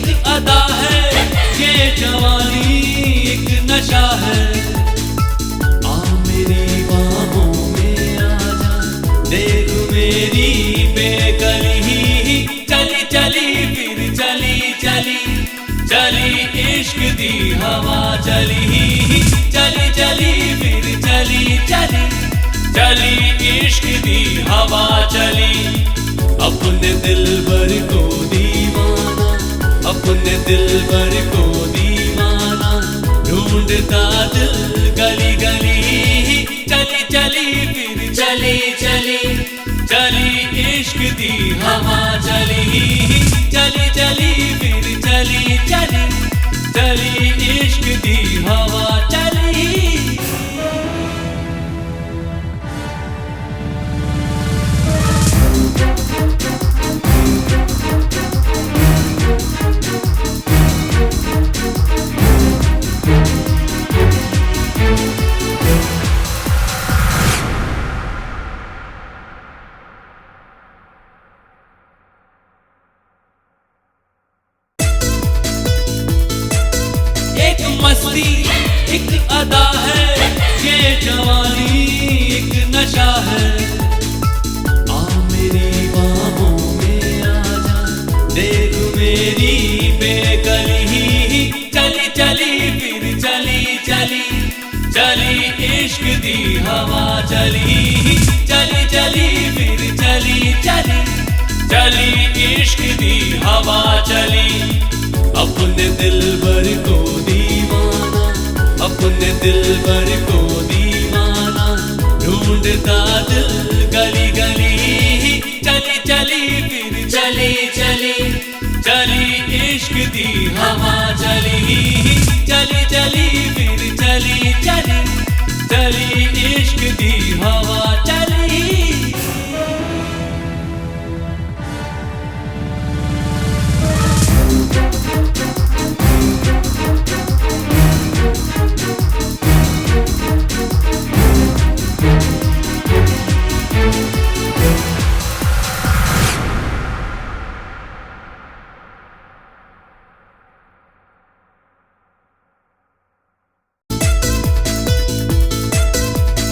एक अदा है, ये जवानी एक नशा है। आ मेरी बाहों में आजा, देख मेरी बेकली, चली चली फिर चली चली चली इश्क दी हवा चली, चली चली फिर चली चली चली इश्क दी हवा चली। अपने दिलबर को दीवाना, अपने दिलबर को दीवाना, ढूंढता दिल गली गली, चली चली फिर चली चली चली इश्क दी हवा चली, चली चली फिर चली चली चली इश्क दी हवा चली। एक मस्ती एक अदा है, ये जवानी एक नशा है। आ मेरी बाहों में आजा, देख मेरी बेकली, चली चली फिर चली चली चली इश्क दी हवा चली, चली चली फिर चली चली चली इश्क दी हवा चली। अपने दिलबर को दीवाना, अपने दिलबर को दीवाना, ढूंढता दिल गली गली, चली चली फिर चली चली चली इश्क दी हवा चली, चली चली फिर चली चली चली इश्क दी हवा चली।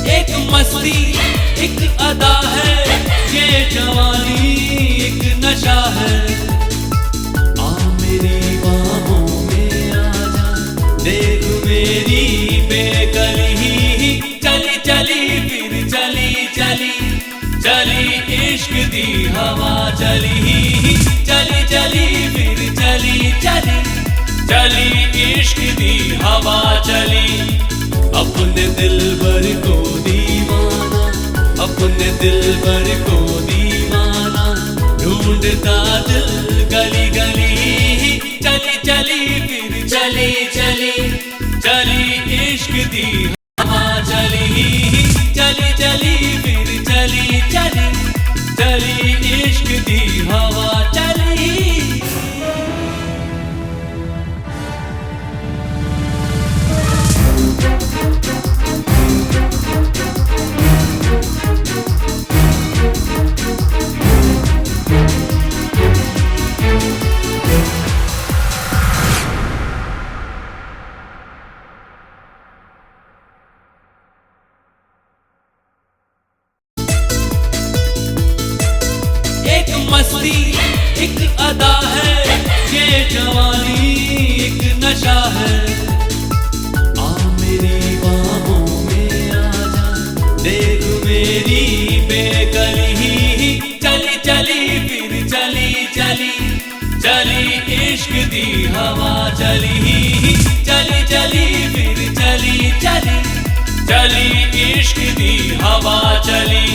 एक मस्ती एक अदा है, ये जवानी एक नशा है। आ मेरी बाहों में आजा, देख मेरी बेकली, चली चली फिर चली चली चली इश्क दी हवा चली, चली चली फिर चली चली चली इश्क दी हवा चली। अपने दिलबर को दीवाना, अपने दिलबर को दीवाना, ढूंढता दिल गली गली, चली चली फिर चली चली चली इश्क दी हवा चली, चली चली फिर चली चली चली इश्क दी हवा चली। एक मस्ती एक अदा है, ये जवानी एक नशा है। आ मेरी बाहों में आजा, देख मेरी बेकली, चली चली फिर चली चली चली इश्क दी हवा चली, चली चली फिर चली चली चली इश्क दी हवा चली।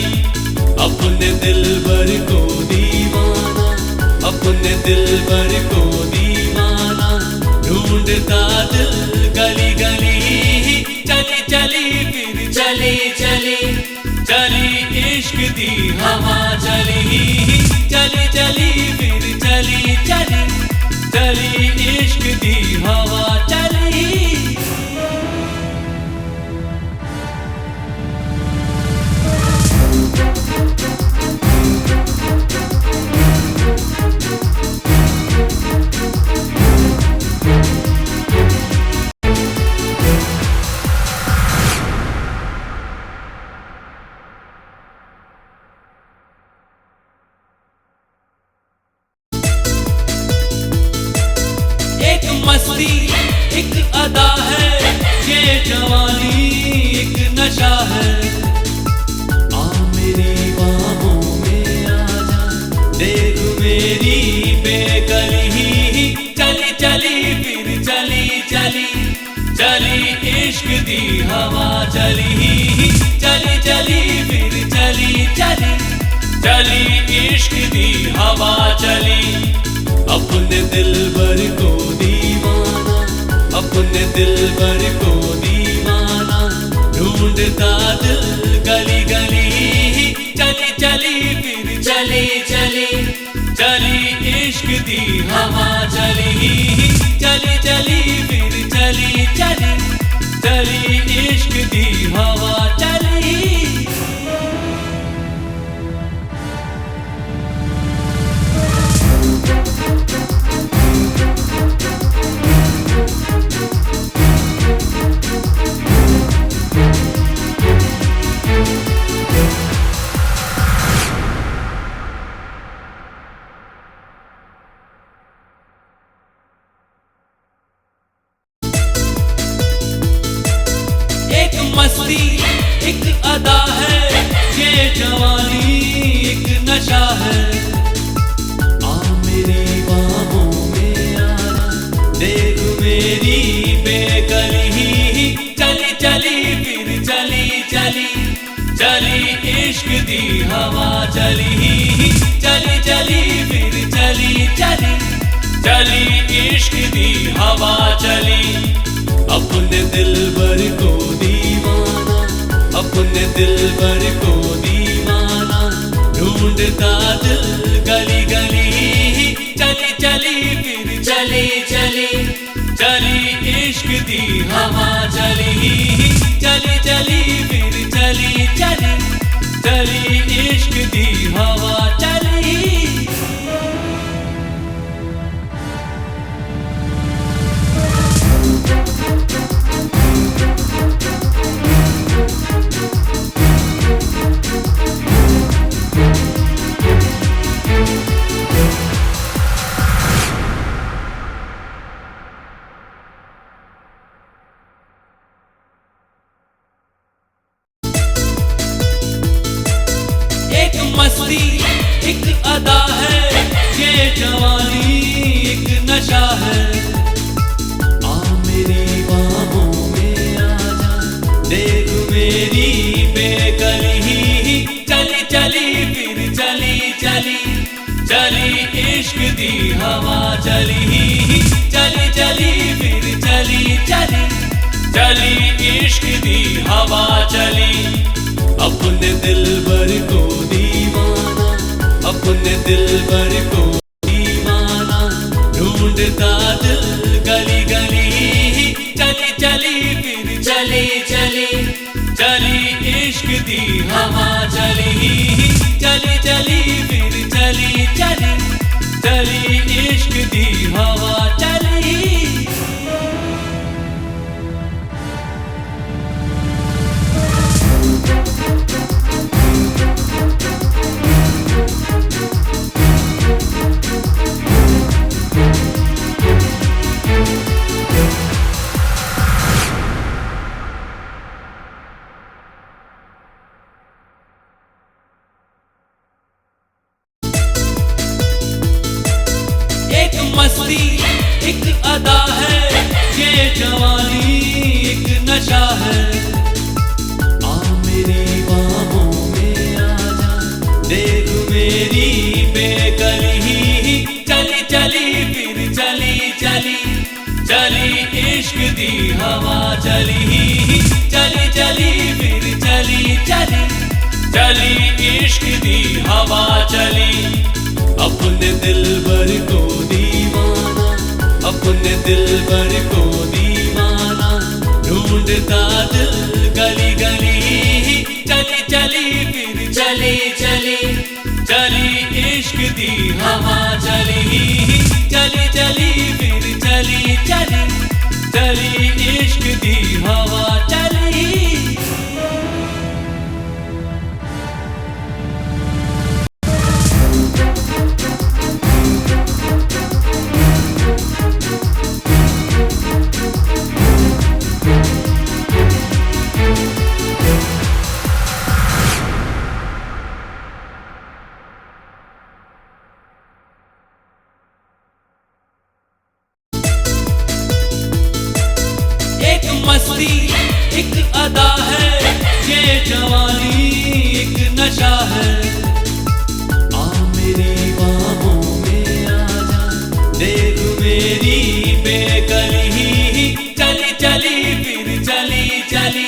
अपने दिलबर को दीवाना, अपने दिलबर को दीवाना, ढूंढता दिल गली गली, चली चली फिर चली चली चली इश्क दी हवा चली, चली चली फिर चली चली चली इश्क दी हवा चली। मस्ती एक अदा है, ये जवानी एक नशा है। आ मेरी बाहों में आजा, देख मेरी बेकली, चली चली फिर चली चली चली इश्क दी हवा चली, चली चली फिर चली चली चली इश्क दी हवा चली। अपने दिलबर को दीवाना, अपने दिलबर को दीवाना, ढूंढता दिल गली गली, चली चली फिर चली चली चली इश्क दी हवा चली, चली चली फिर चली चली चली इश्क दी हवा चली। एक मस्ती एक अदा है, ये जवानी एक नशा है। आ मेरी बाहों में आजा, देख मेरी बेकली, चली चली फिर चली चली चली इश्क दी हवा चली, चली चली फिर चली चली चली इश्क दी हवा चली। अपने दिलबर को दीवाना, अपने दिलबर को दीवाना, ढूंढता दिल गली गली, चली चली फिर चली चली चली इश्क दी हवा चली, चली चली फिर चली चली चली इश्क दी हवा चली। एक मस्ती एक अदा है, ये जवानी एक नशा है। आ मेरी बाहों में आजा, देख मेरी बेकली, चली चली फिर चली चली चली इश्क दी हवा चली, चली चली फिर चली चली चली इश्क दी हवा चली। अपने दिलबर को दीवाना, अपने दिलबर को दीवाना, ढूंढता दिल गली गली, चली चली फिर चली चली चली इश्क दी हवा चली, चली चली फिर चली चली चली इश्क दी हवा चली। एक मस्ती एक अदा है, ये जवानी एक नशा है। आ मेरी बाहों में आजा, देख मेरी बेकली, चली चली फिर चली चली चली इश्क दी हवा चली, चली चली फिर चली चली चली इश्क दी हवा चली। अपने दिलबर को दीवाना, अपने दिलबर को दीवाना, ढूंढता दिल गली गली, चली चली फिर चली चली चली इश्क दी हवा चली, चली चली फिर चली चली चली इश्क दी हवा चली। मस्ती एक अदा है, ये जवानी एक नशा है। आ मेरी बाहों में आजा, देख मेरी बेकली, चली चली फिर चली चली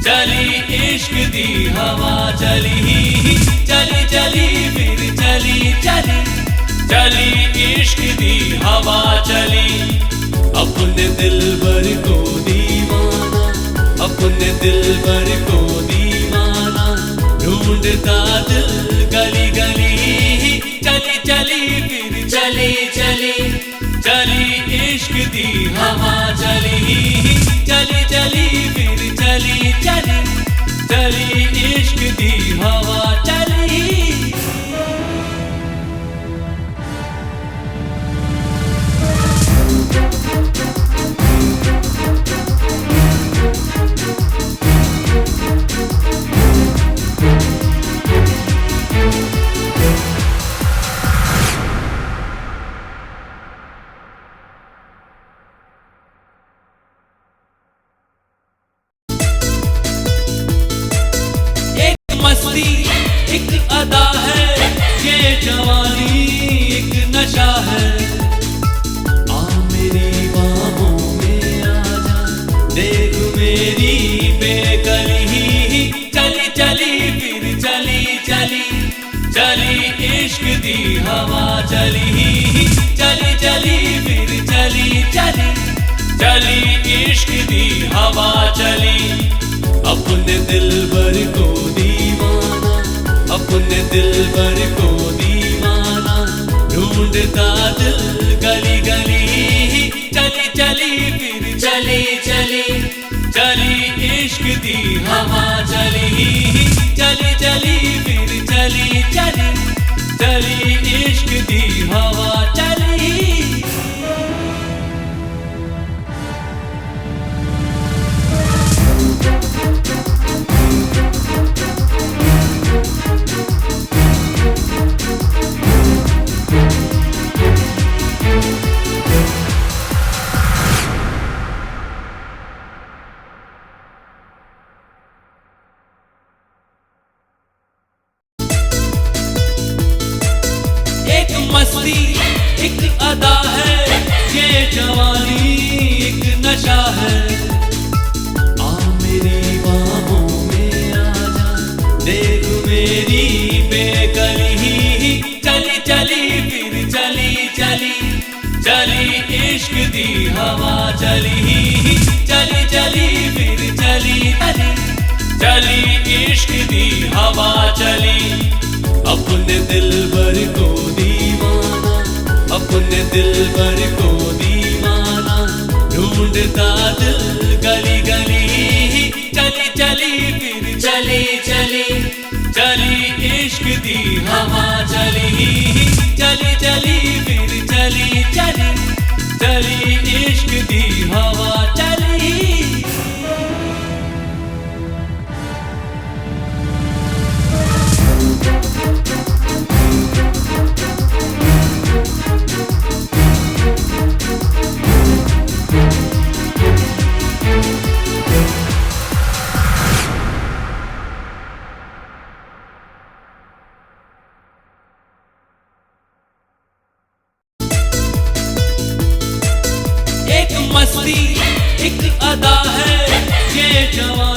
चली इश्क दी हवा चली, चली चली फिर चली चली चली इश्क दी हवा चली। अपने दिलबर को दीवाना, अपने दिलबर को दीवाना, ढूंढता दिल गली गली, चली चली फिर चली चली चली इश्क दी हवा चली, चली चली फिर चली चली चली इश्क दी हवा चली। मस्ती एक अदा है, ये जवानी एक नशा है। आ मेरी बाहों में आजा, देख मेरी बेकली, चली चली फिर चली चली चली इश्क दी हवा चली, चली चली फिर चली चली चली इश्क दी हवा चली। अपने दिलबर को दीवाना, अपने दिलबर को दीवाना, ढूंढता दिल गली गली, चली चली फिर चली चली चली इश्क दी हवा चली, चली चली फिर चली चली चली इश्क दी हवा चली। मस्ती एक अदा है, ये जवानी एक नशा है। आ मेरी बाहों में आजा, देख मेरी बेकली, चली चली फिर चली चली चली इश्क दी हवा चली, चली चली फिर चली चली चली इश्क दी हवा चली। अपने दिलबर को दीवाना, अपने दिलबर को दीवाना, ढूंढता दिल गली गली, चली चली फिर चली चली चली इश्क दी हवा चली, चली चली फिर चली चली चली इश्क दी हवा चली। मस्ती एक अदा है, ये जवानी